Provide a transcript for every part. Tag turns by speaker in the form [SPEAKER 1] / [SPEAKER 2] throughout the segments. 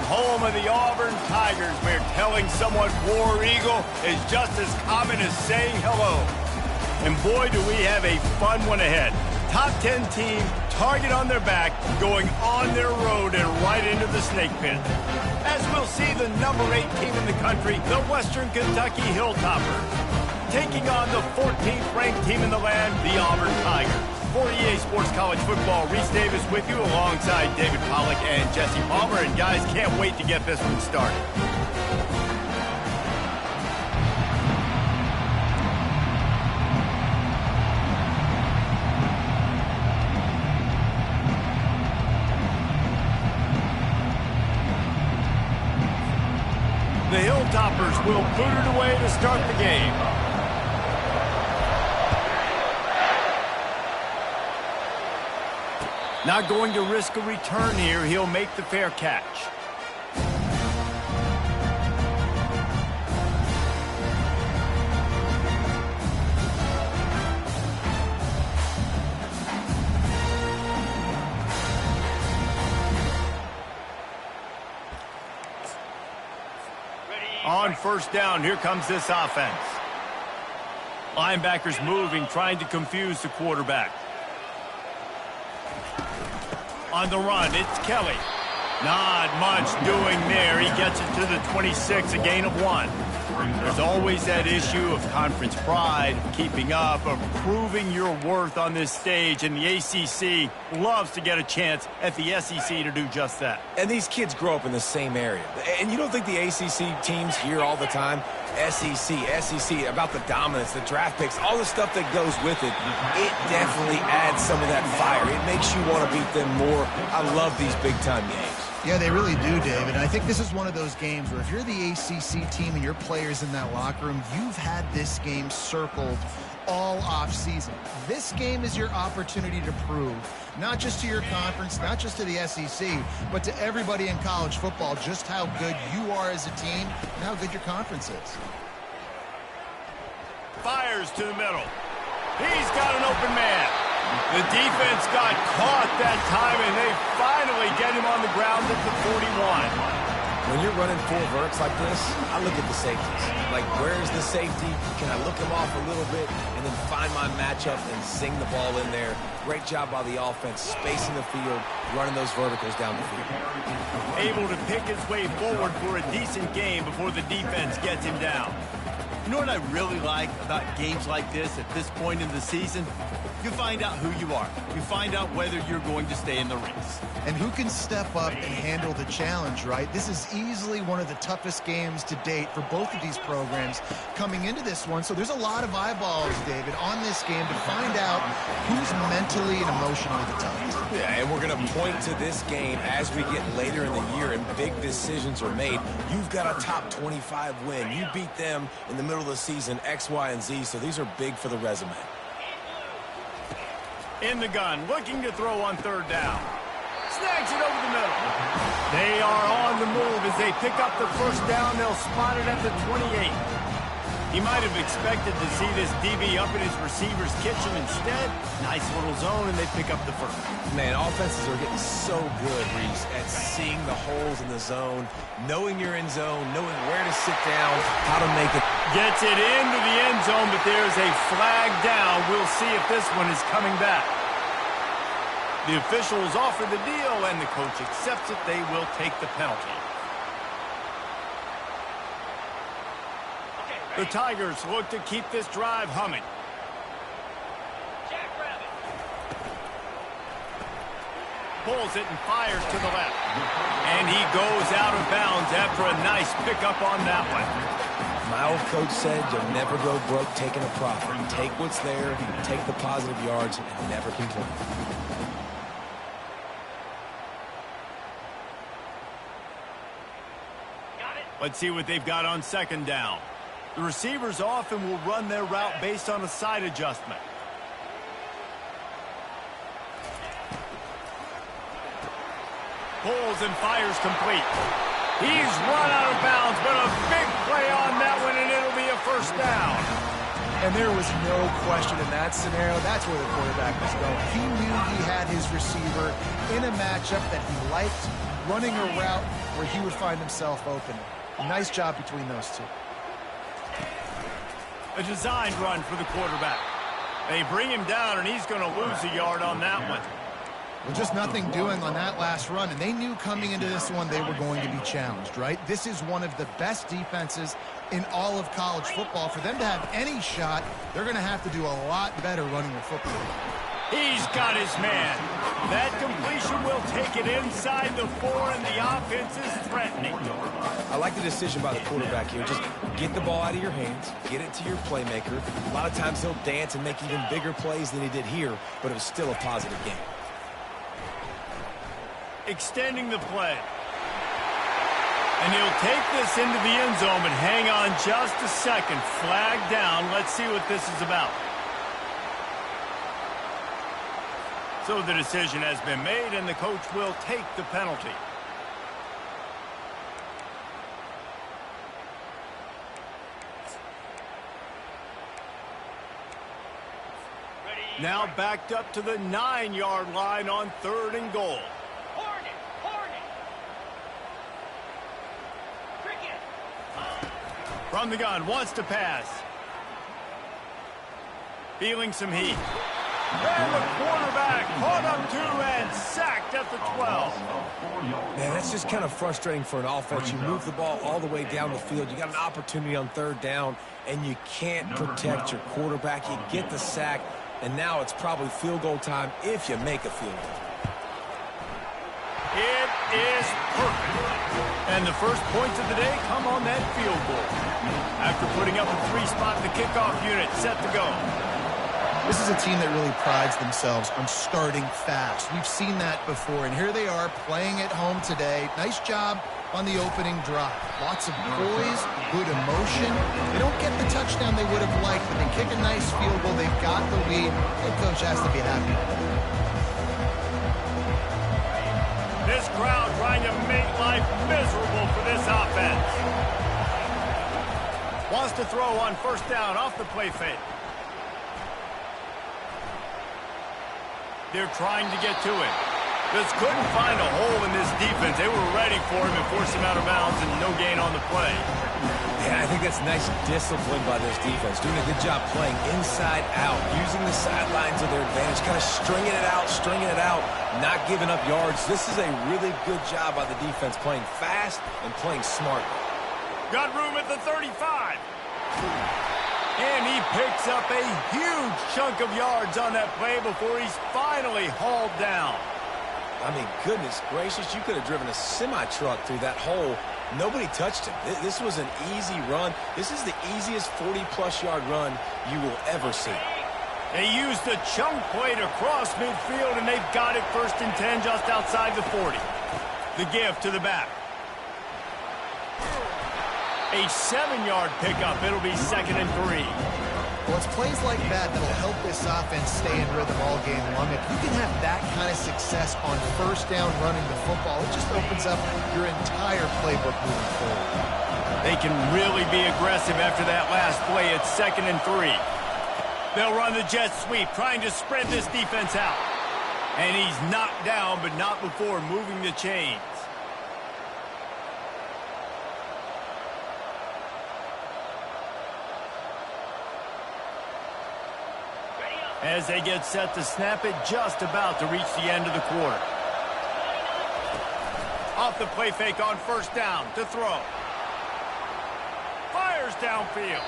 [SPEAKER 1] home of the Auburn Tigers, where telling someone War Eagle is just as common as saying hello. And boy, do we have a fun one ahead. Top 10 team, target on their back, going on their road and right into the snake pit. As we'll see the number 8 team in the country, the Western Kentucky Hilltoppers, taking on the 14th ranked team in the land, the Auburn Tigers. For EA Sports College Football, Reese Davis with you alongside David Pollack and Jesse Palmer. And guys, can't wait to get this one started. The Hilltoppers will put it away to start the game. Not going to risk a return here. He'll make the fair catch. On first down, here comes this offense. Linebackers moving, trying to confuse the quarterback. On the run, it's Kelly. Not much doing there. He gets it to the 26, a gain of 1. There's always that issue of conference pride, keeping up, of proving your worth on this stage, and the ACC loves to get a chance at the SEC to do just that.
[SPEAKER 2] And these kids grow up in the same area. And you don't think the ACC teams hear all the time, SEC, about the dominance, the draft picks, all the stuff that goes with it. It definitely adds some of that fire. It makes you want to beat them more. I love these big-time games.
[SPEAKER 3] Yeah, they really do, David. I think this is one of those games where if you're the ACC team and your players in that locker room, you've had this game circled all off-season. This game is your opportunity to prove, not just to your conference, not just to the SEC, but to everybody in college football, just how good you are as a team and how good your conference is.
[SPEAKER 1] Fires to the middle. He's got an open man. The defense got caught that time, and they finally get him on the ground at the 41.
[SPEAKER 2] When you're running full verts like this, I look at the safeties. Like, where's the safety? Can I look him off a little bit and then find my matchup and sing the ball in there? Great job by the offense, spacing the field, running those verticals down the field.
[SPEAKER 1] Able to pick his way forward for a decent game before the defense gets him down. You know what I really like about games like this at this point in the season? You find out who you are. You find out whether you're going to stay in the race.
[SPEAKER 3] And who can step up and handle the challenge, right? This is easily one of the toughest games to date for both of these programs coming into this one. So there's a lot of eyeballs, David, on this game to find out who's mentally and emotionally the toughest.
[SPEAKER 2] Yeah, and we're going to point to this game as we get later in the year and big decisions are made. You've got a top 25 win. You beat them in the middle of the season, X, Y, and Z, so these are big for the resume.
[SPEAKER 1] In the gun, looking to throw on third down. Snags it over the middle. They are on the move as they pick up the first down. They'll spot it at the 28. He might have expected to see this DB up in his receiver's kitchen. Instead, nice little zone, and they pick up the first.
[SPEAKER 2] Man, offenses are getting so good, Reese, at seeing the holes in the zone, knowing you're in zone, knowing where to sit down, how to make it.
[SPEAKER 1] Gets it into the end zone, but there's a flag down. We'll see if this one is coming back. The officials offer the deal, and the coach accepts it. They will take the penalty. The Tigers look to keep this drive humming. Pulls it and fires to the left. And he goes out of bounds after a nice pickup on that one.
[SPEAKER 2] My old coach said you'll never go broke taking a profit. Take what's there, take the positive yards, and never complain.
[SPEAKER 1] Let's see what they've got on second down. The receivers often will run their route based on a side adjustment. Pulls and fires complete. He's run out of bounds, but a big play on that one, and it'll be a first down.
[SPEAKER 3] And there was no question in that scenario. That's where the quarterback was going. He knew he had his receiver in a matchup that he liked, running a route where he would find himself open. Nice job between those two.
[SPEAKER 1] A designed run for the quarterback. They bring him down, and he's going to lose a yard on that one.
[SPEAKER 3] Well, just nothing doing on that last run, and they knew coming into this one they were going to be challenged, right? This is one of the best defenses in all of college football. For them to have any shot, they're going to have to do a lot better running the football.
[SPEAKER 1] He's got his man. That completion will take it inside the 4, and the offense is threatening.
[SPEAKER 2] I like the decision by the quarterback here. Just get the ball out of your hands, get it to your playmaker. A lot of times he'll dance and make even bigger plays than he did here, but it was still a positive game.
[SPEAKER 1] Extending the play. And he'll take this into the end zone, but hang on just a second. Flag down. Let's see what this is about. So the decision has been made, and the coach will take the penalty. Now backed up to the 9-yard line on 3rd and goal. From the gun, wants to pass. Feeling some heat. And the quarterback caught up to and sacked at the 12.
[SPEAKER 2] Man, that's just kind of frustrating for an offense. You move the ball all the way down the field. You got an opportunity on 3rd down, and you can't protect your quarterback. You get the sack, and now it's probably field goal time if you make a field goal.
[SPEAKER 1] It is perfect. And the first points of the day come on that field goal. After putting up a 3-spot, the kickoff unit set to go.
[SPEAKER 3] This is a team that really prides themselves on starting fast. We've seen that before, and here they are playing at home today. Nice job on the opening drive. Lots of poise, good emotion. They don't get the touchdown they would have liked, but they kick a nice field goal. They've got the lead. Head coach has to be happy.
[SPEAKER 1] This crowd trying to make life miserable for this offense. Wants to throw on 1st down off the play fake. They're trying to get to it. Just couldn't find a hole in this defense. They were ready for him and forced him out of bounds, and no gain on the play.
[SPEAKER 2] Yeah, I think that's nice discipline by this defense. Doing a good job playing inside out, using the sidelines to their advantage, kind of stringing it out, not giving up yards. This is a really good job by the defense, playing fast and playing smart.
[SPEAKER 1] Got room at the 35. And he picks up a huge chunk of yards on that play before he's finally hauled down.
[SPEAKER 2] I mean, goodness gracious, you could have driven a semi-truck through that hole. Nobody touched him. This was an easy run. This is the easiest 40-plus yard run you will ever see.
[SPEAKER 1] They used the chunk play to cross midfield, and they've got it 1st and 10 just outside the 40. The give to the back. A 7-yard pickup. It'll be 2nd and 3.
[SPEAKER 3] Well, it's plays like that that'll help this offense stay in rhythm all game long. If you can have that kind of success on 1st down running the football, it just opens up your entire playbook moving forward.
[SPEAKER 1] They can really be aggressive after that last play. It's 2nd and 3. They'll run the jet sweep, trying to spread this defense out. And he's knocked down, but not before moving the chains. As they get set to snap it, just about to reach the end of the quarter. Off the play fake on 1st down to throw. Fires downfield.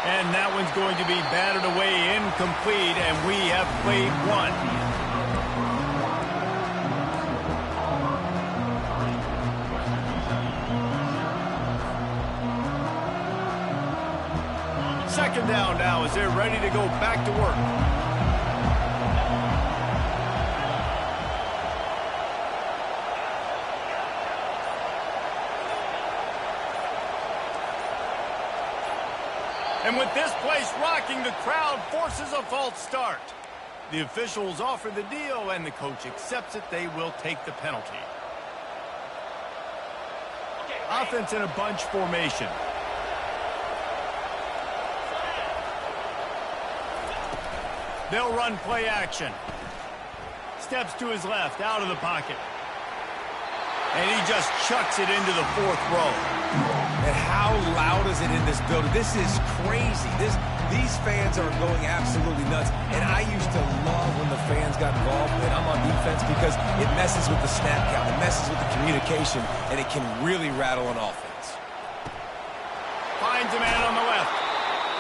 [SPEAKER 1] And that one's going to be batted away incomplete, and we have played 1. Second down now as they're ready to go back to work. And with this place rocking, the crowd forces a false start. The officials offer the deal, and the coach accepts it. They will take the penalty. Offense in a bunch formation. They'll run play action. Steps to his left, out of the pocket. And he just chucks it into the 4th row.
[SPEAKER 2] And how loud is it in this building? This is crazy. These fans are going absolutely nuts. And I used to love when the fans got involved when I'm on defense because it messes with the snap count, it messes with the communication, and it can really rattle an offense.
[SPEAKER 1] Finds a man on the left.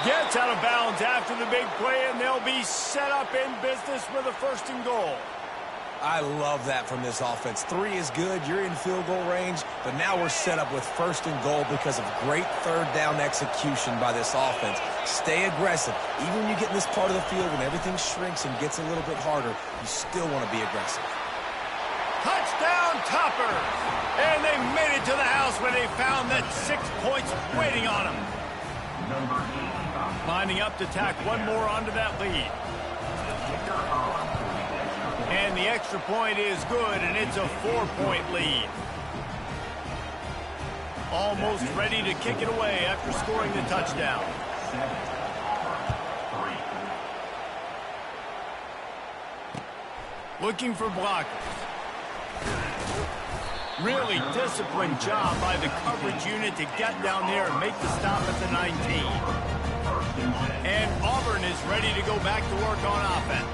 [SPEAKER 1] Gets out of bounds after the big play, and they'll be set up in business with a 1st and goal.
[SPEAKER 2] I love that from this offense. 3 is good. You're in field goal range, but now we're set up with 1st and goal because of great 3rd down execution by this offense. Stay aggressive. Even when you get in this part of the field when everything shrinks and gets a little bit harder, you still want to be aggressive.
[SPEAKER 1] Touchdown, Topper! And they made it to the house when they found that 6 points waiting on them. Lining up to tack one more onto that lead. And the extra point is good, and it's a 4-point lead. Almost ready to kick it away after scoring the touchdown. Looking for blockers. Really disciplined job by the coverage unit to get down there and make the stop at the 19. And Auburn is ready to go back to work on offense.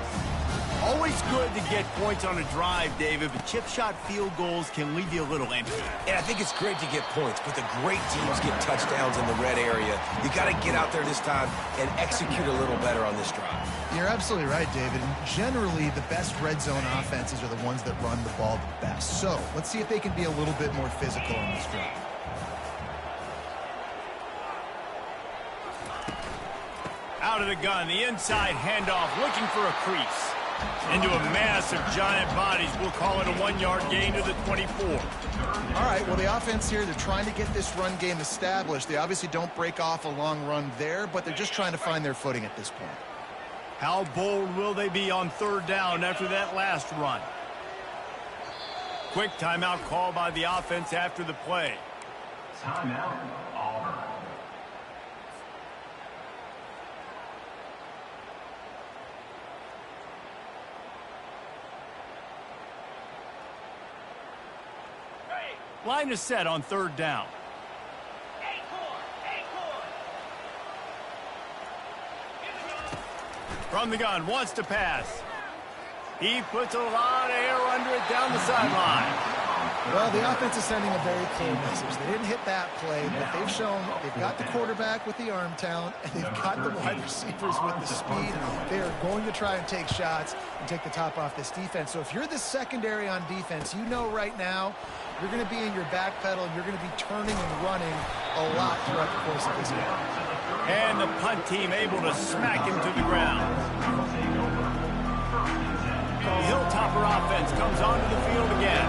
[SPEAKER 1] Always good to get points on a drive, David, but chip shot field goals can leave you a little empty.
[SPEAKER 2] And I think it's great to get points, but the great teams get touchdowns in the red area. You got to get out there this time and execute a little better on this drive.
[SPEAKER 3] You're absolutely right, David. And generally, the best red zone offenses are the ones that run the ball the best. So let's see if they can be a little bit more physical on this drive.
[SPEAKER 1] Out of the gun, the inside handoff, looking for a crease. Into a mass of giant bodies. We'll call it a 1-yard gain to the 24.
[SPEAKER 3] All right, well, the offense here, they're trying to get this run game established. They obviously don't break off a long run there, but they're just trying to find their footing at this point.
[SPEAKER 1] How bold will they be on 3rd down after that last run? Quick timeout call by the offense after the play.
[SPEAKER 4] Timeout, Auburn.
[SPEAKER 1] Line is set on 3rd down. From the gun, wants to pass. He puts a lot of air under it down the sideline.
[SPEAKER 3] Well, the offense is sending a very clear message. They didn't hit that play, but they've shown they've got the quarterback with the arm talent, and they've got the wide receivers with the speed. They are going to try and take shots and take the top off this defense. So if you're the secondary on defense, you know right now you're going to be in your back pedal, and you're going to be turning and running a lot throughout the course of this game.
[SPEAKER 1] And the punt team able to smack him to the ground. The Hilltopper offense comes onto the field again.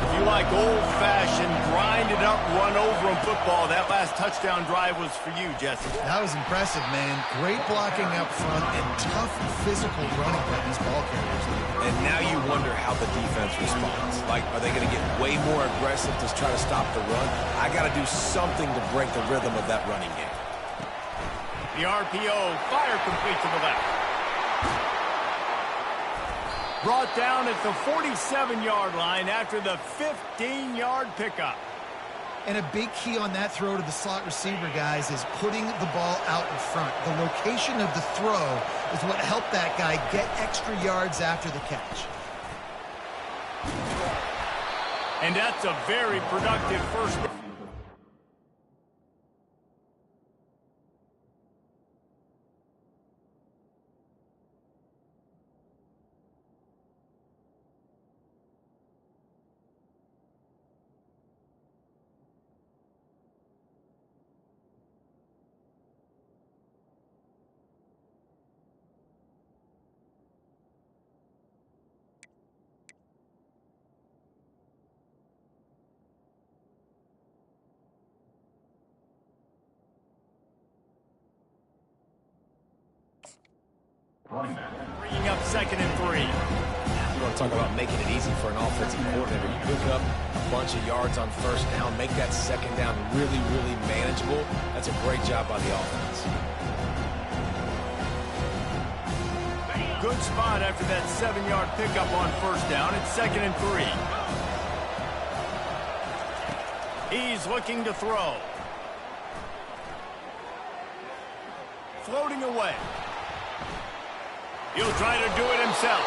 [SPEAKER 1] If you like old-fashioned, grind-it-up, run-over-'em football, that last touchdown drive was for you, Jesse.
[SPEAKER 3] That was impressive, man. Great blocking up front and tough physical running by these ball carriers.
[SPEAKER 2] And now you wonder how the defense responds. Like, are they going to get way more aggressive to try to stop the run? I got to do something to break the rhythm of that running game.
[SPEAKER 1] The RPO, fire complete to the left. Brought down at the 47-yard line after the 15-yard pickup.
[SPEAKER 3] And a big key on that throw to the slot receiver, guys, is putting the ball out in front. The location of the throw is what helped that guy get extra yards after the catch.
[SPEAKER 1] And that's a very productive first. Bringing up 2nd and 3.
[SPEAKER 2] You want to talk about making it easy for an offensive coordinator. You pick up a bunch of yards on 1st down, make that 2nd down really, really manageable. That's a great job by the offense.
[SPEAKER 1] good spot after that 7-yard pickup on first down. It's 2nd and 3. He's looking to throw. Floating away. He'll try to do it himself.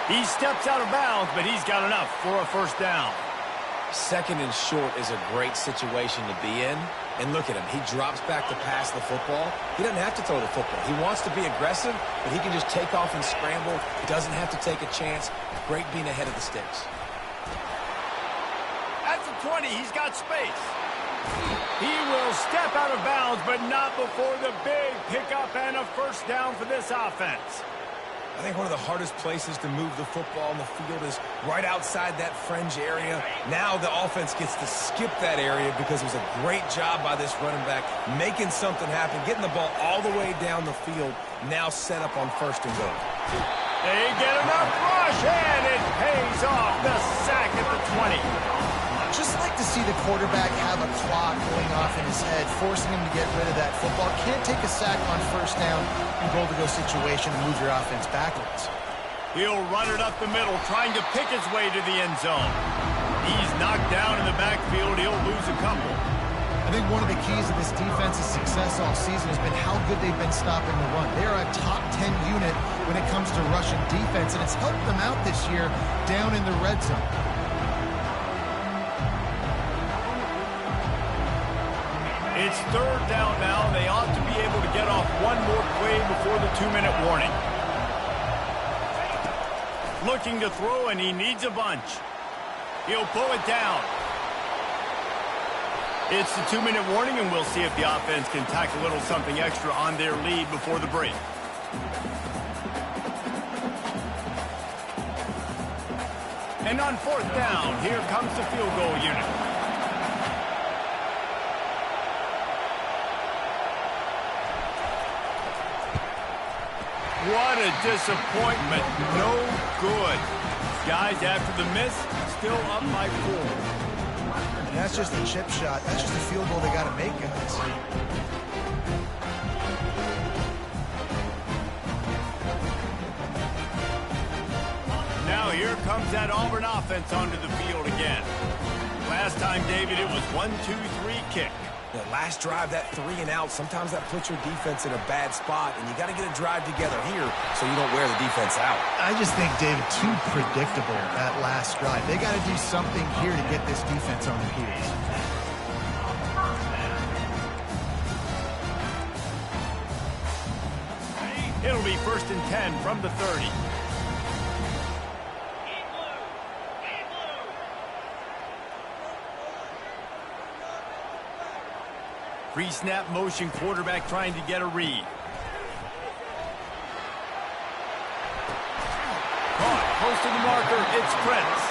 [SPEAKER 1] He steps out of bounds, but he's got enough for a first down.
[SPEAKER 2] 2nd and short is a great situation to be in. And look at him. He drops back to pass the football. He doesn't have to throw the football. He wants to be aggressive, but he can just take off and scramble. He doesn't have to take a chance. Great being ahead of the sticks.
[SPEAKER 1] At the 20, he's got space. He will step out of bounds, but not before the big pickup and a first down for this offense.
[SPEAKER 2] I think one of the hardest places to move the football on the field is right outside that fringe area. Now the offense gets to skip that area because it was a great job by this running back making something happen, getting the ball all the way down the field, now set up on 1st and goal.
[SPEAKER 1] They get enough rush, and it pays off. The sack at the 20.
[SPEAKER 3] Just like to see the quarterback have a clock going off in his head, forcing him to get rid of that football. Can't take a sack on first down in goal-to-go situation and move your offense backwards.
[SPEAKER 1] He'll run it up the middle, trying to pick his way to the end zone. He's knocked down in the backfield. He'll lose a couple.
[SPEAKER 3] I think one of the keys of this defense's success all season has been how good they've been stopping the run. They're a top 10 unit when it comes to rushing defense, and it's helped them out this year down in the red zone.
[SPEAKER 1] It's 3rd down now. They ought to be able to get off one more play before the 2-minute warning. Looking to throw, and he needs a bunch. He'll pull it down. It's the 2-minute warning, and we'll see if the offense can tack a little something extra on their lead before the break. And on 4th down, here comes the field goal unit. What a disappointment. No good. Guys, after the miss, still up by 4.
[SPEAKER 3] And that's just a chip shot. That's just a field goal they got to make, guys.
[SPEAKER 1] Now here comes that Auburn offense onto the field again. Last time, David, it was 1-2-3 kick.
[SPEAKER 2] The last drive, that 3 and out, sometimes that puts your defense in a bad spot, and you got to get a drive together here so you don't wear the defense out.
[SPEAKER 3] I just think, David, too predictable that last drive. They got to do something here to get this defense on their heels.
[SPEAKER 1] It'll be 1st and 10 from the 30. Pre-snap motion quarterback trying to get a read. Caught, close to the marker, it's Prince.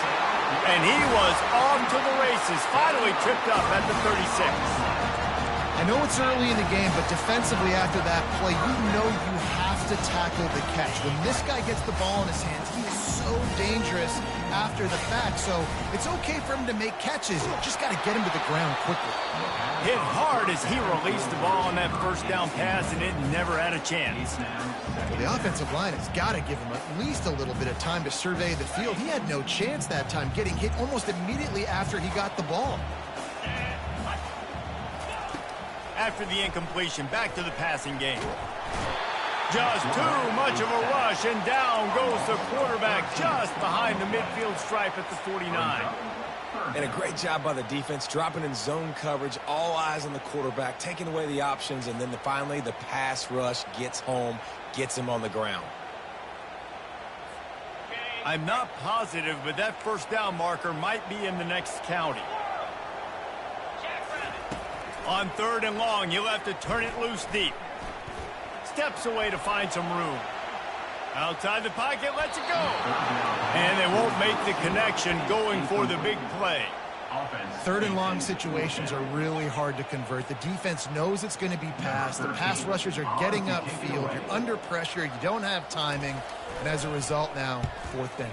[SPEAKER 1] And he was off to the races, finally tripped up at the 36.
[SPEAKER 3] I know it's early in the game, but defensively after that play, you know you have to tackle the catch. When this guy gets the ball in his hands, he is so dangerous after the fact. So it's okay for him to make catches. You just got to get him to the ground quickly.
[SPEAKER 1] Hit hard as he released the ball on that first down pass, and it never had a chance.
[SPEAKER 3] Well, the offensive line has got to give him at least a little bit of time to survey the field. He had no chance that time, getting hit almost immediately after he got the ball.
[SPEAKER 1] After the incompletion, back to the passing game. Just too much of a rush, and down goes the quarterback just behind the midfield stripe at the 49.
[SPEAKER 2] And a great job by the defense, dropping in zone coverage, all eyes on the quarterback, taking away the options, and then finally the pass rush gets home, gets him on the ground.
[SPEAKER 1] I'm not positive, but that first down marker might be in the next county. On 3rd and long, you'll have to turn it loose deep. Steps away to find some room. Outside the pocket, lets it go. And they won't make the connection going for the big play.
[SPEAKER 3] 3rd and long situations are really hard to convert. The defense knows it's going to be passed. The pass rushers are getting upfield. You're under pressure. You don't have timing. And as a result now, 4th down.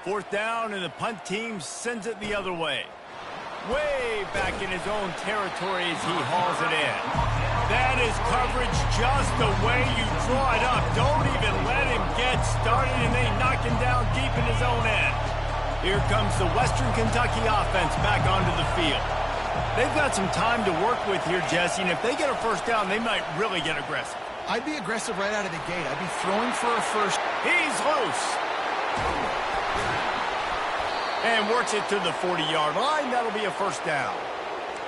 [SPEAKER 1] 4th down, and the punt team sends it the other way. Way back in his own territory as he hauls it in. That is coverage just the way you draw it up. Don't even let him get started, and they knock him down deep in his own end. Here comes the Western Kentucky offense back onto the field. They've got some time to work with here, Jesse, and if they get a first down, they might really get aggressive.
[SPEAKER 3] I'd be aggressive right out of the gate. I'd be throwing for a first.
[SPEAKER 1] He's loose. And works it to the 40-yard line. That'll be a first down.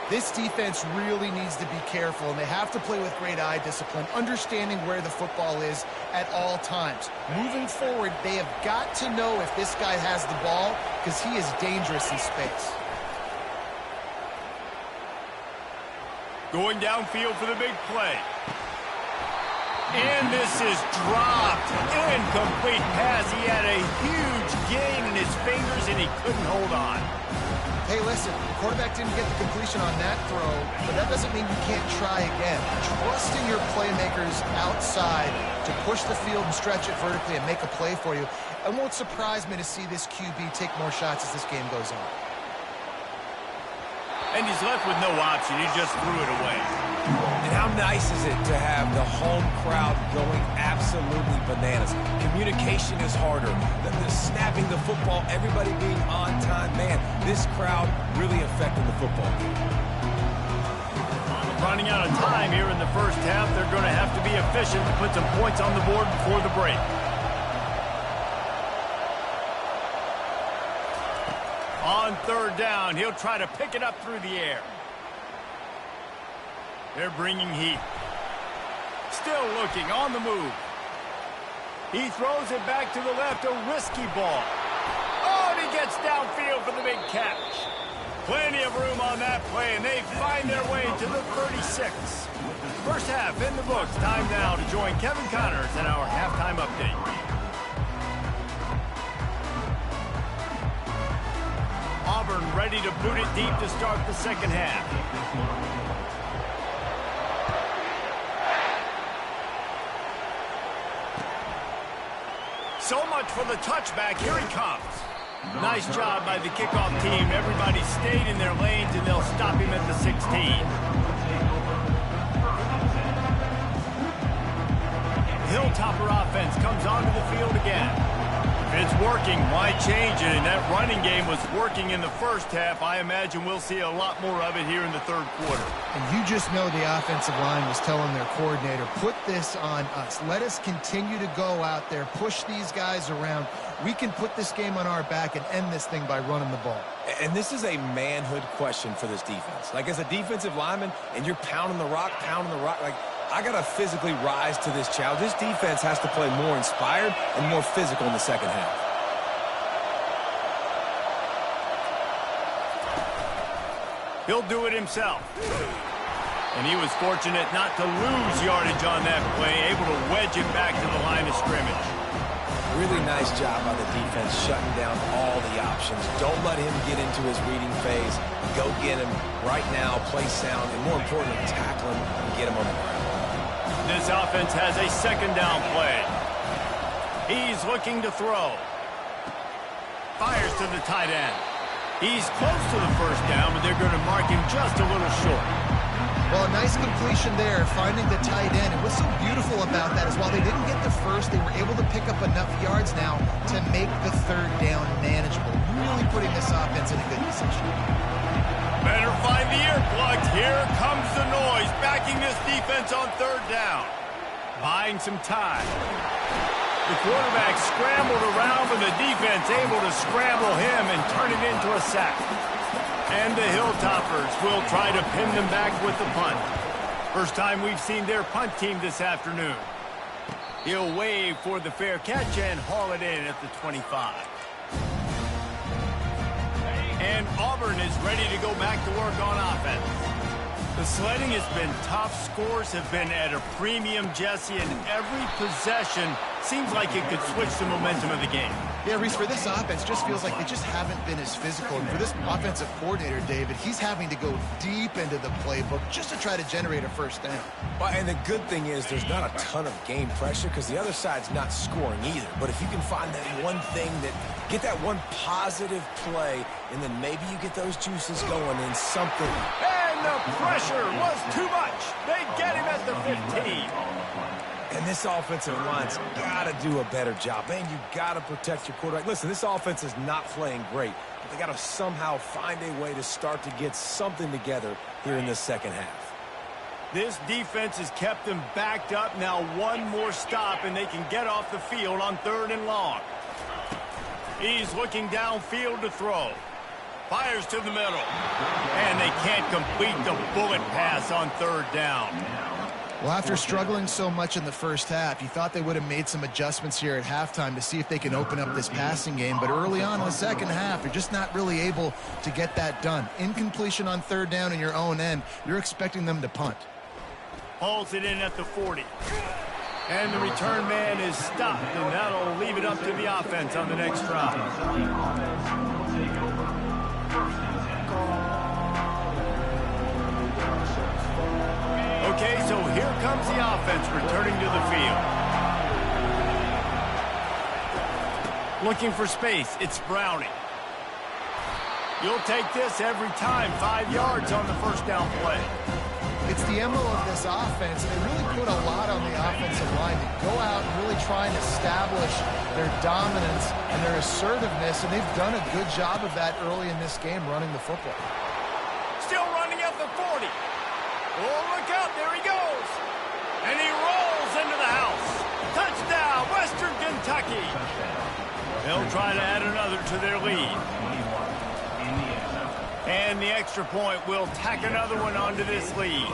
[SPEAKER 3] This defense really needs to be careful, and they have to play with great eye discipline, understanding where the football is at all times. Moving forward, they have got to know if this guy has the ball, because he is dangerous in space.
[SPEAKER 1] Going downfield for the big play. And this is dropped. Incomplete pass. He had a huge gain in his fingers, and he couldn't hold on.
[SPEAKER 3] Hey, listen, the quarterback didn't get the completion on that throw, but that doesn't mean you can't try again. Trusting your playmakers outside to push the field and stretch it vertically and make a play for you. It won't surprise me to see this QB take more shots as this game goes on.
[SPEAKER 1] And he's left with no option. He just threw it away.
[SPEAKER 2] And how nice is it to have the home crowd going absolutely bananas? Communication is harder. The snapping the football, everybody being on time. Man, this crowd really affecting the football game.
[SPEAKER 1] Running out of time here in the first half. They're going to have to be efficient to put some points on the board before the break. On third down, he'll try to pick it up through the air. They're bringing heat. Still looking, on the move. He throws it back to the left, a risky ball. Oh, and he gets downfield for the big catch. Plenty of room on that play, and they find their way to the 36. First half in the books. Time now to join Kevin Connors in our halftime update. Auburn ready to boot it deep to start the second half. So much for the touchback. Here he comes. Nice job by the kickoff team. Everybody stayed in their lanes, and they'll stop him at the 16. Hilltopper offense comes onto the field again. If it's working, why change it? And that running game was working in the first half. I imagine we'll see a lot more of it here in the third quarter.
[SPEAKER 3] And you just know the offensive line was telling their coordinator, put this on us. Let us continue to go out there, push these guys around. We can put this game on our back and end this thing by running the ball.
[SPEAKER 2] And this is a manhood question for this defense. Like, as a defensive lineman, and you're pounding the rock, like, I got to physically rise to this challenge. This defense has to play more inspired and more physical in the second half.
[SPEAKER 1] He'll do it himself. And he was fortunate not to lose yardage on that play, able to wedge it back to the line of scrimmage.
[SPEAKER 2] Really nice job by the defense shutting down all the options. Don't let him get into his reading phase. Go get him right now, play sound, and more importantly, tackle him and get him on the ground.
[SPEAKER 1] This offense has a second down play. He's looking to throw. Fires to the tight end. He's close to the first down, but they're going to mark him just a little short.
[SPEAKER 3] Well, a nice completion there, finding the tight end. And what's so beautiful about that is while they didn't get the first, they were able to pick up enough yards now to make the third down manageable. Really putting this offense in a good position.
[SPEAKER 1] Better find the earplugs. Here comes the noise, backing this defense on third down. Buying some time. The quarterback scrambled around, but the defense able to scramble him and turn it into a sack. And the Hilltoppers will try to pin them back with the punt. First time we've seen their punt team this afternoon. He'll wave for the fair catch and haul it in at the 25. And Auburn is ready to go back to work on offense. The sledding has been tough. Scores have been at a premium, Jesse, and every possession seems like it could switch the momentum of the game.
[SPEAKER 3] Yeah, Reese, for this offense, just feels like they just haven't been as physical. And for this offensive coordinator, David, he's having to go deep into the playbook just to try to generate a first down.
[SPEAKER 2] Well, and the good thing is there's not a ton of game pressure because the other side's not scoring either. But if you can find that one thing get that one positive play, and then maybe you get those juices going in something.
[SPEAKER 1] Hey, And the pressure was too much. They get him at the 15.
[SPEAKER 2] And this offensive line's got to do a better job. Man, you got to protect your quarterback. Listen, this offense is not playing great. But they got to somehow find a way to start to get something together here in the second half.
[SPEAKER 1] This defense has kept them backed up. Now one more stop, and they can get off the field on 3rd and long. He's looking downfield to throw. Fires to the middle. And they can't complete the bullet pass on 3rd down.
[SPEAKER 3] Well, after struggling so much in the first half, you thought they would have made some adjustments here at halftime to see if they can open up this passing game. But early on in the second half, you're just not really able to get that done. Incompletion on 3rd down in your own end, you're expecting them to punt.
[SPEAKER 1] Hauls it in at the 40. And the return man is stopped, and that'll leave it up to the offense on the next drive. Okay, so here comes the offense returning to the field. Looking for space, it's Browning. You'll take this every time, 5 yards on the first down play.
[SPEAKER 3] It's the MO of this offense. They really put a lot on the offensive line to go out and really try and establish their dominance and their assertiveness, and they've done a good job of that early in this game running the football.
[SPEAKER 1] Still running at the 40. Oh, look out, there he goes. And he rolls into the house. Touchdown, Western Kentucky. They'll try to add another to their lead. And the extra point will tack another one onto this lead.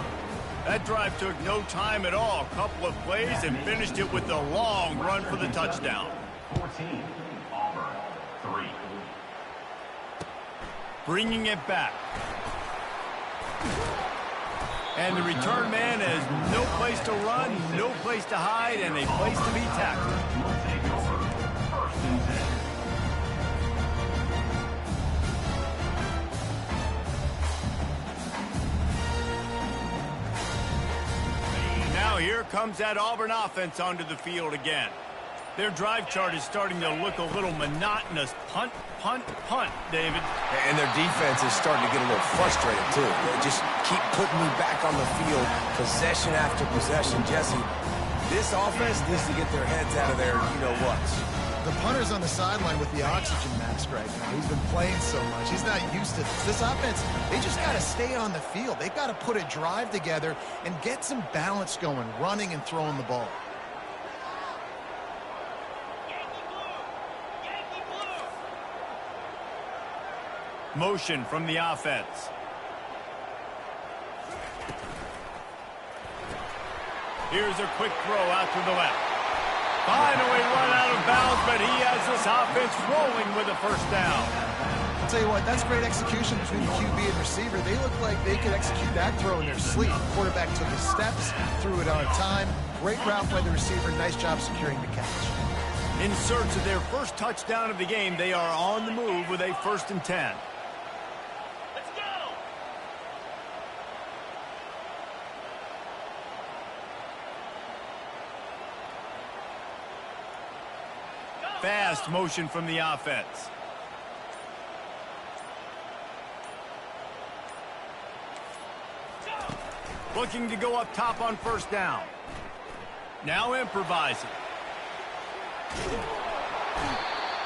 [SPEAKER 1] That drive took no time at all. A couple of plays and finished it with a long run for the touchdown.
[SPEAKER 4] 14, Auburn, 3.
[SPEAKER 1] Bringing it back. And the return man has no place to run, no place to hide, and a place to be tackled.
[SPEAKER 4] Take over. 1st and 10.
[SPEAKER 1] Now here comes that Auburn offense onto the field again. Their drive chart is starting to look a little monotonous. Punt, punt, punt, David.
[SPEAKER 2] And their defense is starting to get a little frustrated, too. They just keep putting me back on the field, possession after possession. Jesse, this offense needs to get their heads out of their you-know-whats.
[SPEAKER 3] The punter's on the sideline with the oxygen mask right now. He's been playing so much. He's not used to this. This offense, they just got to stay on the field. They've got to put a drive together and get some balance going, running and throwing the ball.
[SPEAKER 1] Motion from the offense. Here's a quick throw out to the left. Finally run out of bounds, but he has this offense rolling with a first down.
[SPEAKER 3] I'll tell you what, that's great execution between the QB and receiver. They look like they could execute that throw in their sleep. Quarterback took his steps, threw it on time. Great route by the receiver. Nice job securing the catch.
[SPEAKER 1] In search of their first touchdown of the game, they are on the move with a 1st and 10. Fast motion from the offense. Looking to go up top on 1st down. Now improvising.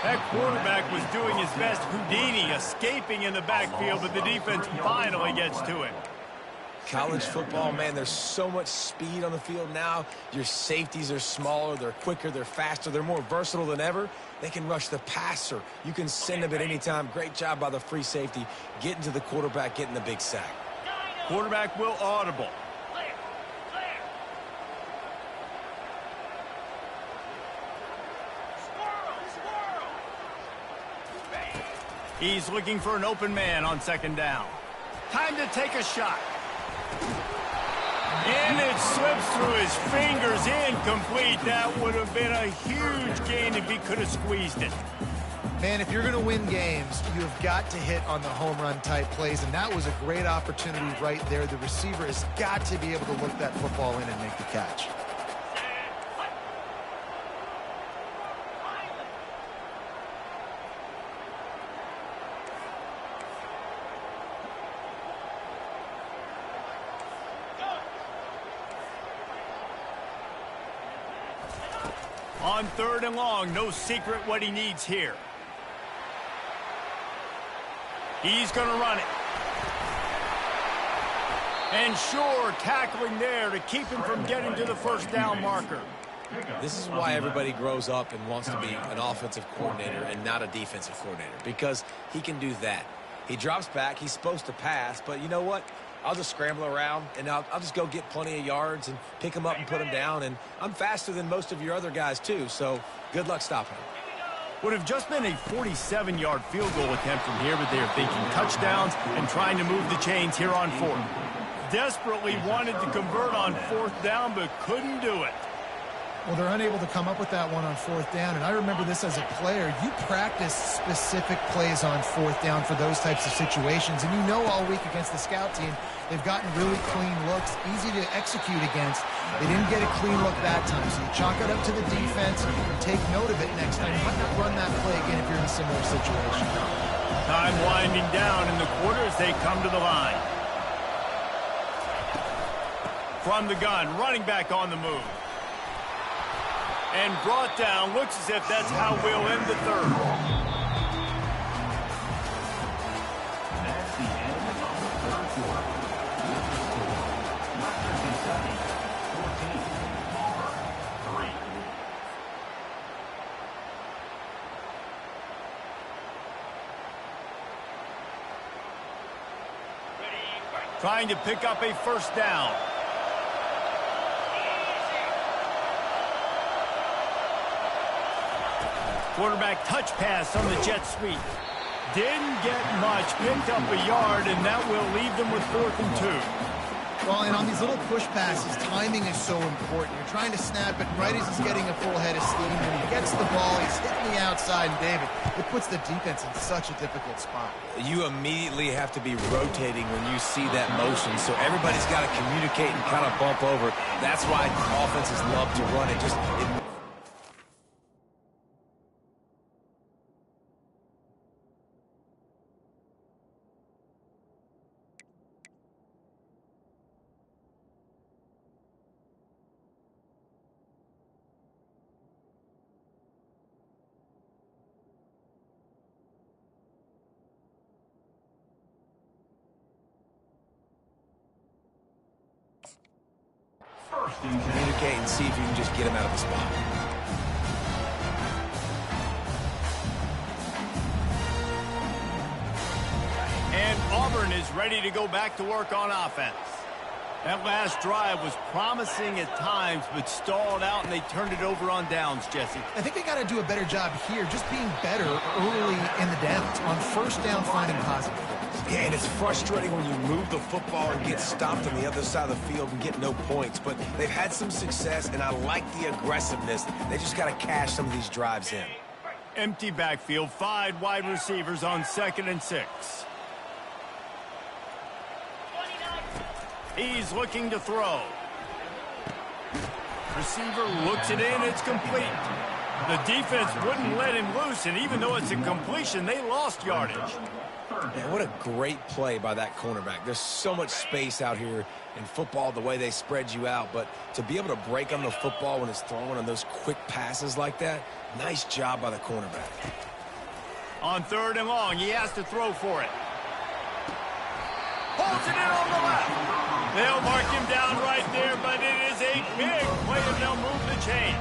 [SPEAKER 1] That quarterback was doing his best Houdini, escaping in the backfield, but the defense finally gets to him.
[SPEAKER 2] College football, man, there's so much speed on the field now. Your safeties are smaller, they're quicker, they're faster, they're more versatile than ever. They can rush the passer. You can send them at any time. Great job by the free safety, getting to the quarterback, getting the big sack.
[SPEAKER 1] Quarterback will audible. He's looking for an open man on 2nd down. Time to take a shot. And it slips through his fingers, incomplete. That would have been a huge gain if he could have squeezed it.
[SPEAKER 3] Man, if you're going to win games, you have got to hit on the home run type plays, and that was a great opportunity right there. The receiver has got to be able to look that football in and make the catch.
[SPEAKER 1] On 3rd and long, no secret what he needs here. He's going to run it. And sure, tackling there to keep him from getting to the first down marker.
[SPEAKER 2] This is why everybody grows up and wants to be an offensive coordinator and not a defensive coordinator, because he can do that. He drops back. He's supposed to pass, but you know what? I'll just scramble around, and I'll just go get plenty of yards and pick him up and put him down, and I'm faster than most of your other guys, too, so good luck stopping him.
[SPEAKER 1] Would have just been a 47-yard field goal attempt from here, but they're thinking touchdowns and trying to move the chains here on 4th. Desperately wanted to convert on 4th down, but couldn't do it.
[SPEAKER 3] Well, they're unable to come up with that one on 4th down, and I remember this as a player. You practice specific plays on 4th down for those types of situations, and you know all week against the scout team, they've gotten really clean looks, easy to execute against. They didn't get a clean look that time, so you chalk it up to the defense and take note of it next time. You might not run that play again if you're in a similar situation.
[SPEAKER 1] Time winding down in the quarter as they come to the line. From the gun, running back on the move. And brought down, looks as if that's how we'll end the 3rd.
[SPEAKER 4] That's the end of the 3rd quarter. Kentucky 14, Auburn 3.
[SPEAKER 1] Trying to pick up a first down. Quarterback touch pass on the jet sweep. Didn't get much, picked up a yard, and that will leave them with 4th and 2.
[SPEAKER 3] Well, and on these little push passes, timing is so important. You're trying to snap it right as he's getting a full head of steam. When he gets the ball, he's hitting the outside, and David, it puts the defense in such a difficult spot.
[SPEAKER 2] You immediately have to be rotating when you see that motion, so everybody's got to communicate and kind of bump over. That's why offenses love to run it.
[SPEAKER 4] First and 10.
[SPEAKER 2] Communicate and see if you can just get him out of the spot.
[SPEAKER 1] And Auburn is ready to go back to work on offense. That last drive was promising at times, but stalled out, and they turned it over on downs, Jesse.
[SPEAKER 3] I think they got to do a better job here, just being better early in the downs. On 1st down, finding positive plays.
[SPEAKER 2] Yeah, and it's frustrating when you move the football and get stopped on the other side of the field and get no points. But they've had some success, and I like the aggressiveness. They just got to cash some of these drives in.
[SPEAKER 1] Empty backfield, 5 wide receivers on 2nd and 6. He's looking to throw. Receiver looks it in, it's complete. The defense wouldn't let him loose, and even though it's a completion, they lost yardage.
[SPEAKER 2] Man, what a great play by that cornerback. There's so much space out here in football, the way they spread you out, but to be able to break on the football when it's thrown on those quick passes like that, nice job by the cornerback.
[SPEAKER 1] On 3rd and long, he has to throw for it. Holds it in on the left. They'll mark him down right there, but it is a big play, and they'll move the chains.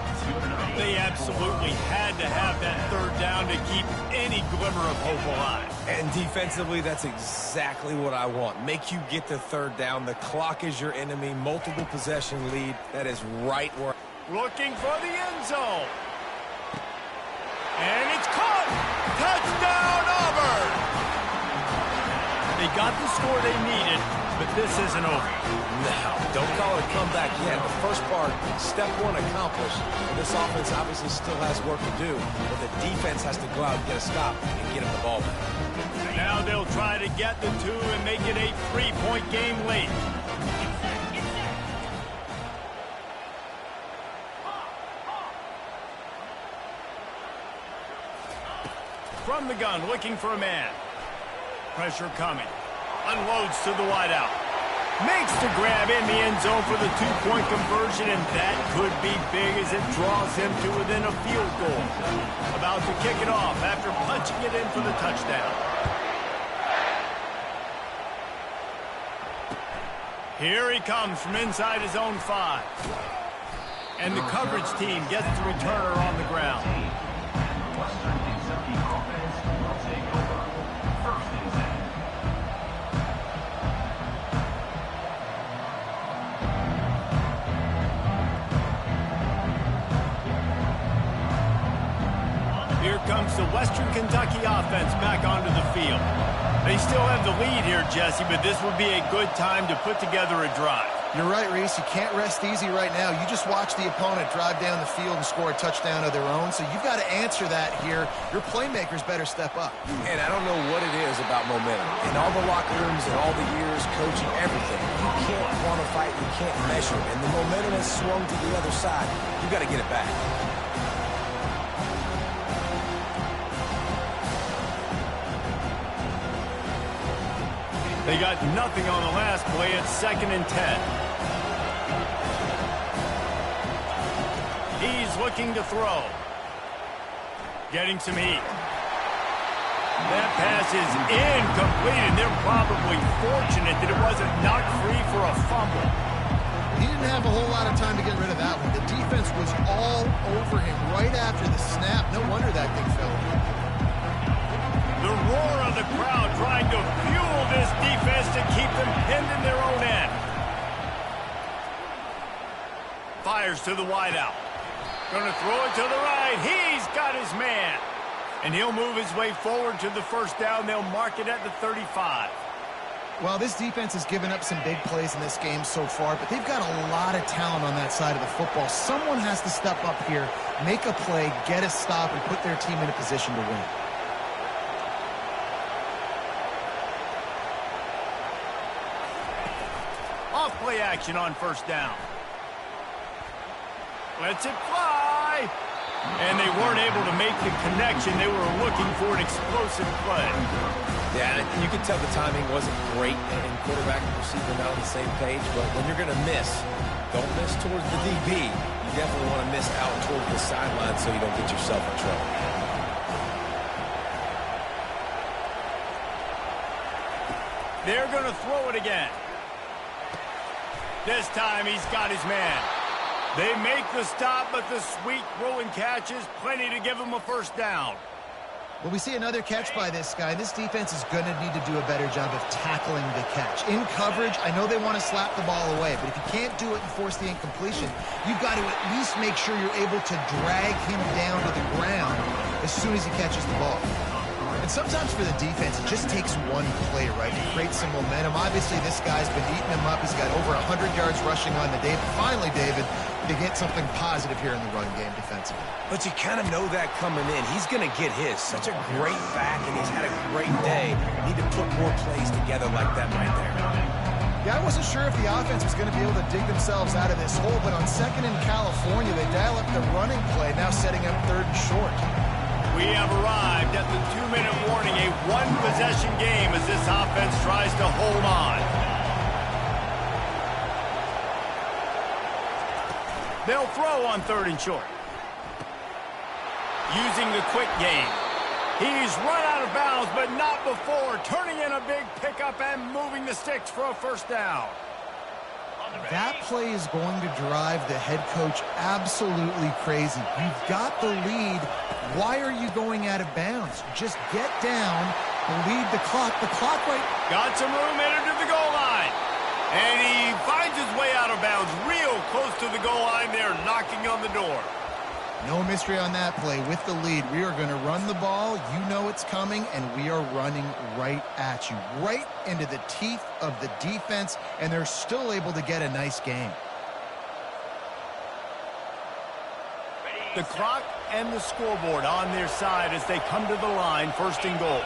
[SPEAKER 1] They absolutely had to have that 3rd down to keep any glimmer of hope alive.
[SPEAKER 2] And defensively, that's exactly what I want. Make you get the 3rd down. The clock is your enemy. Multiple possession lead. That is right where...
[SPEAKER 1] Looking for the end zone. And it's caught. Touchdown, Auburn. They got the score they needed, but this isn't over.
[SPEAKER 2] No, don't call it a comeback yet. The first part, step 1 accomplished. And this offense obviously still has work to do, but the defense has to go out and get a stop and get him the ball back.
[SPEAKER 1] Now they'll try to get the 2 and make it a 3-point game late. From the gun, looking for a man. Pressure coming. Unloads to the wideout. Makes the grab in the end zone for the two-point conversion, and that could be big as it draws him to within a field goal. About to kick it off after punching it in for the touchdown. Here he comes from inside his own 5. And the coverage team gets the returner on the ground.
[SPEAKER 4] Western Kentucky offense will take over. First and 10.
[SPEAKER 1] Here comes the Western Kentucky offense back onto the field. They still have the lead here, Jesse, but this would be a good time to put together a drive.
[SPEAKER 3] You're right, Reese. You can't rest easy right now. You just watch the opponent drive down the field and score a touchdown of their own, so you've got to answer that here. Your playmakers better step up.
[SPEAKER 2] And I don't know what it is about momentum. In all the locker rooms and all the years coaching, everything, you can't quantify it, you can't measure it. And the momentum has swung to the other side. You've got to get it back.
[SPEAKER 1] They got nothing on the last play. It's 2nd and 10. He's looking to throw. Getting some heat. That pass is incomplete, and they're probably fortunate that it wasn't knocked free for a fumble.
[SPEAKER 3] He didn't have a whole lot of time to get rid of that one. The defense was all over him right after the snap. No wonder that thing fell.
[SPEAKER 1] The roar of the crowd trying to fuel this defense to keep them pinned in their own end. Fires to the wideout. Going to throw it to the right. He's got his man. And he'll move his way forward to the first down. They'll mark it at the 35.
[SPEAKER 3] Well, this defense has given up some big plays in this game so far, but they've got a lot of talent on that side of the football. Someone has to step up here, make a play, get a stop, and put their team in a position to win.
[SPEAKER 1] Off-play action on first down. Lets it fly. And they weren't able to make the connection. They were looking for an explosive play.
[SPEAKER 2] Yeah, and you could tell the timing wasn't great, and quarterback and receiver not on the same page. But when you're going to miss, don't miss towards the DB. You definitely want to miss out towards the sideline so you don't get yourself in trouble.
[SPEAKER 1] They're going to throw it again. This time he's got his man. They make the stop, but the sweet throw and catch is plenty to give him a first down.
[SPEAKER 3] Well, we see another catch by this guy. This defense is going to need to do a better job of tackling the catch. In coverage, I know they want to slap the ball away, but if you can't do it and force the incompletion, you've got to at least make sure you're able to drag him down to the ground as soon as he catches the ball. And sometimes for the defense, it just takes one play, right, to create some momentum. Obviously, this guy's been eating him up. He's got over 100 yards rushing on the day. But finally, David, to get something positive here in the run game defensively.
[SPEAKER 2] But you kind of know that coming in. He's going to get his. Such a great back, and he's had a great day. Need to put more plays together like that right there.
[SPEAKER 3] Yeah, I wasn't sure if the offense was going to be able to dig themselves out of this hole, but on 2nd in California, they dial up the running play, now setting up 3rd and short.
[SPEAKER 1] We have arrived at the 2-minute warning, a one-possession game as this offense tries to hold on. They'll throw on 3rd and short. Using the quick game. He's run out of bounds, but not before turning in a big pickup and moving the sticks for a first down.
[SPEAKER 3] That play is going to drive the head coach absolutely crazy. You've got the lead. Why are you going out of bounds? Just get down, lead the clock. The clock right...
[SPEAKER 1] Got some room headed to the goal line. And he finds his way out of bounds real close to the goal line there, knocking on the door.
[SPEAKER 3] No mystery on that play. With the lead, we are going to run the ball. You know it's coming, and we are running right at you, right into the teeth of the defense, and they're still able to get a nice game.
[SPEAKER 1] The clock and the scoreboard on their side as they come to the line, 1st and goal.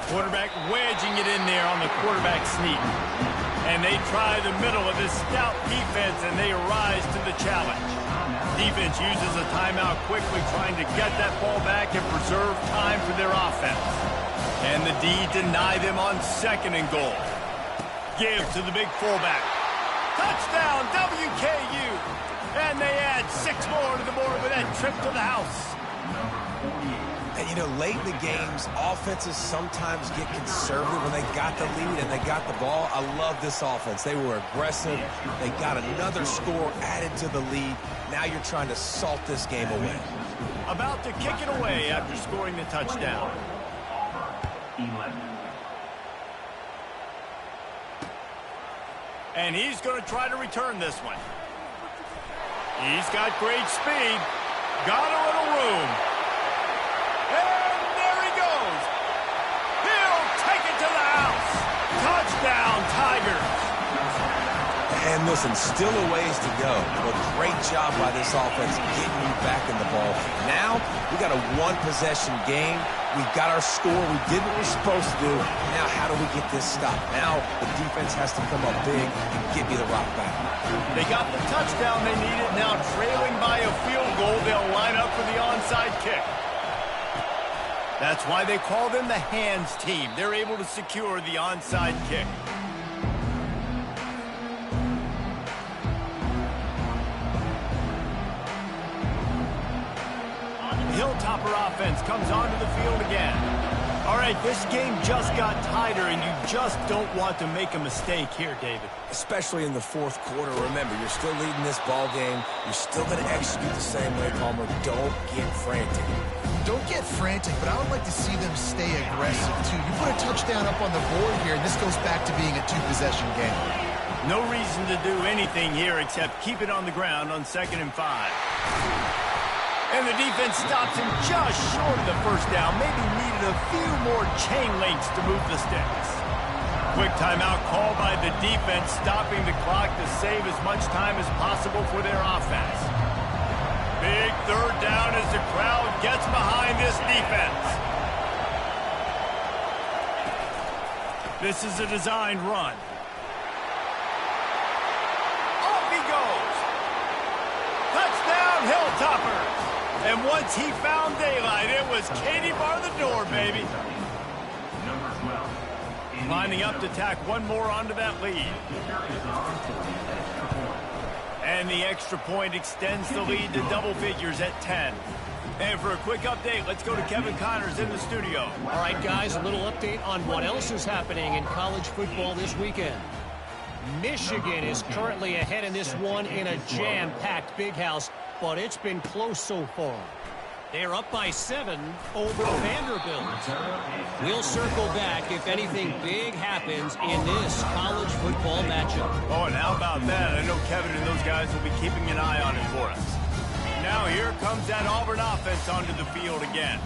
[SPEAKER 1] Quarterback wedging it in there on the quarterback sneak. And they try the middle of this stout defense, and they rise to the challenge. Defense uses a timeout quickly, trying to get that ball back and preserve time for their offense. And the D deny them on 2nd and goal. Give to the big fullback. Touchdown, WKU. And they add 6 more to the board with that trip to the house.
[SPEAKER 2] And, you know, late in the games, offenses sometimes get conservative when they got the lead and they got the ball. I love this offense. They were aggressive. They got another score added to the lead. Now you're trying to salt this game away.
[SPEAKER 1] About to kick it away after scoring the touchdown.
[SPEAKER 4] 11.
[SPEAKER 1] And he's going to try to return this one. He's got great speed. Got a little room. And there he goes. He'll take it to the house. Touchdown, Tigers.
[SPEAKER 2] And listen, still a ways to go, but great job by this offense getting you back in the ball. Now, we got a one-possession game. We got our score. We did what we're supposed to do. Now, how do we get this stopped? Now, the defense has to come up big and give me the rock back.
[SPEAKER 1] They got the touchdown they needed. Now, trailing by a field goal, they'll line up for the onside kick. That's why they call them the hands team. They're able to secure the onside kick. Hilltopper offense comes onto the field again. All right, this game just got tighter, and you just don't want to make a mistake here, David.
[SPEAKER 2] Especially in the fourth quarter. Remember, you're still leading this ball game. You're still going to execute the same way, Palmer. Don't get frantic.
[SPEAKER 3] Don't get frantic, but I would like to see them stay aggressive, too. You put a touchdown up on the board here, and this goes back to being a two-possession game.
[SPEAKER 1] No reason to do anything here except keep it on the ground on 2nd and 5. And the defense stops him just short of the first down. Maybe needed a few more chain links to move the sticks. Quick timeout called by the defense, stopping the clock to save as much time as possible for their offense. Big 3rd down as the crowd gets behind this defense. This is a designed run. Off he goes. Touchdown, Hilltoppers. And once he found daylight, it was Katie bar the door, baby. Lining up to tack one more onto that lead. And the extra point extends the lead to double figures at 10. And for a quick update, let's go to Kevin Connors in the studio.
[SPEAKER 5] All right, guys, a little update on what else is happening in college football this weekend. Michigan is currently ahead in this one in a jam-packed Big House, but it's been close so far. They're up by 7 over Vanderbilt. We'll circle back if anything big happens in this college football matchup.
[SPEAKER 1] Oh, and how about that? I know Kevin and those guys will be keeping an eye on it for us. Now here comes that Auburn offense onto the field again.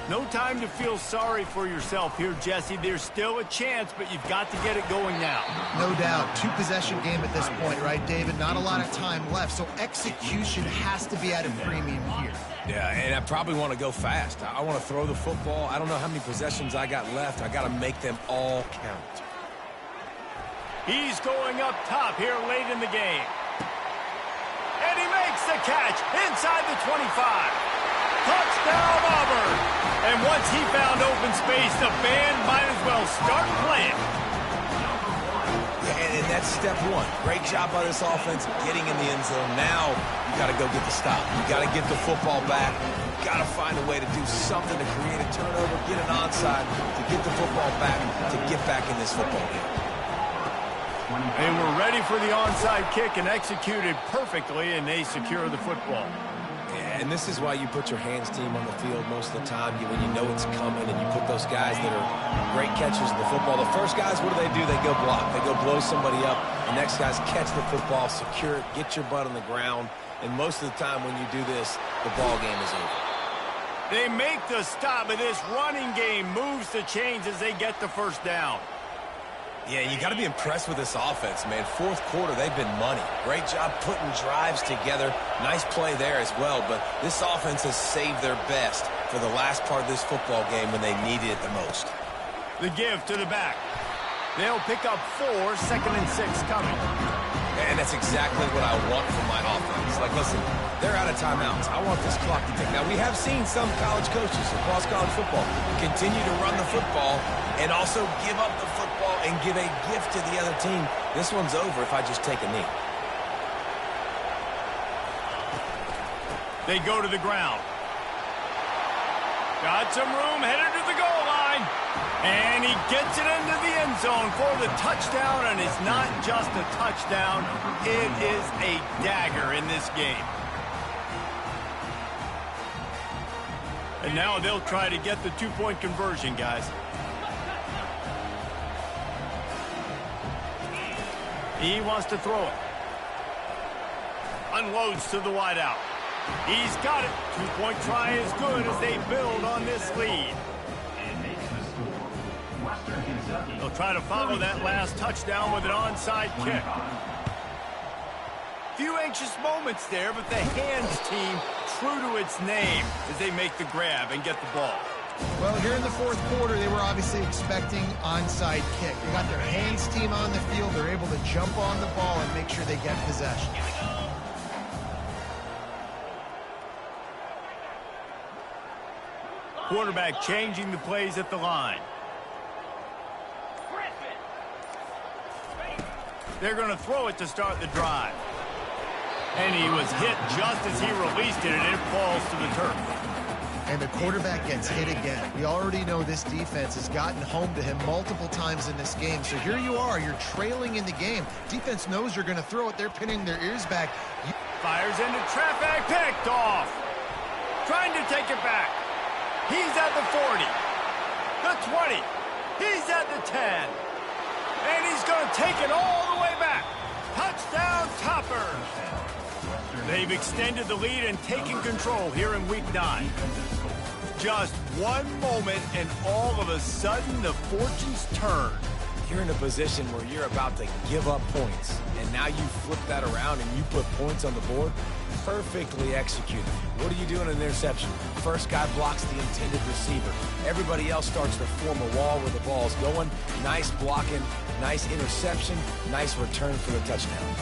[SPEAKER 1] No time to feel sorry for yourself here, Jesse. There's still a chance, but you've got to get it going now.
[SPEAKER 3] No doubt. Two-possession game at this point, right, David? Not a lot of time left, so execution has to be at a premium here.
[SPEAKER 2] Yeah, and I probably want to go fast. I want to throw the football. I don't know how many possessions I got left. I got to make them all count.
[SPEAKER 1] He's going up top here late in the game. And he makes the catch inside the 25. Touchdown, Auburn! And once he found open space, the band might as well start playing.
[SPEAKER 2] Yeah, and that's step one. Great job by this offense getting in the end zone. Now you got to go get the stop. You got to get the football back. You got to find a way to do something to create a turnover, get an onside, to get the football back, to get back in this football game.
[SPEAKER 1] They were ready for the onside kick and executed perfectly, and they secure the football.
[SPEAKER 2] And this is why you put your hands team on the field most of the time when you know it's coming, and you put those guys that are great catchers of the football. The first guys, what do? They go block. They go blow somebody up. The next guys catch the football, secure it, get your butt on the ground. And most of the time when you do this, the ball game is over.
[SPEAKER 1] They make the stop, and this running game moves the chains as they get the first down.
[SPEAKER 2] Yeah, you got to be impressed with this offense, man. Fourth quarter, they've been money. Great job putting drives together. Nice play there as well, but this offense has saved their best for the last part of this football game when they needed it the most.
[SPEAKER 1] The give to the back. They'll pick up 4, 2nd and 6 coming.
[SPEAKER 2] And that's exactly what I want from my offense. Like, listen, they're out of timeouts. I want this clock to tick. Now, we have seen some college coaches across college football continue to run the football and also give up the football and give a gift to the other team. This one's over if I just take a knee.
[SPEAKER 1] They go to the ground. Got some room, headed to the goal line. And he gets it into the end zone for the touchdown, and it's not just a touchdown, it is a dagger in this game. And now they'll try to get the two-point conversion, guys. He wants to throw it. Unloads to the wideout. He's got it. Two-point try is good as they build on this lead. They'll try to follow that last touchdown with an onside kick. Few anxious moments there, but the hands team true to its name as they make the grab and get the ball.
[SPEAKER 3] Well, here in the fourth quarter, they were obviously expecting onside kick. They got their hands team on the field. They're able to jump on the ball and make sure they get possession.
[SPEAKER 1] Quarterback changing the plays at the line. They're going to throw it to start the drive. And he was hit just as he released it, and it falls to the turf.
[SPEAKER 3] And the quarterback gets hit again. We already know this defense has gotten home to him multiple times in this game. So here you are, you're trailing in the game. Defense knows you're going to throw it. They're pinning their ears back.
[SPEAKER 1] Fires into traffic, picked off. Trying to take it back. He's at the 40, the 20, he's at the 10. And he's going to take it all the way back. Touchdown, Toppers. They've extended the lead and taken control here in Week 9. Just one moment, and all of a sudden, the fortunes turn.
[SPEAKER 2] You're in a position where you're about to give up points, and now you flip that around and you put points on the board. Perfectly executed. What do you do in an interception? First guy blocks the intended receiver. Everybody else starts to form a wall where the ball's going. Nice blocking, nice interception, nice return for the touchdown.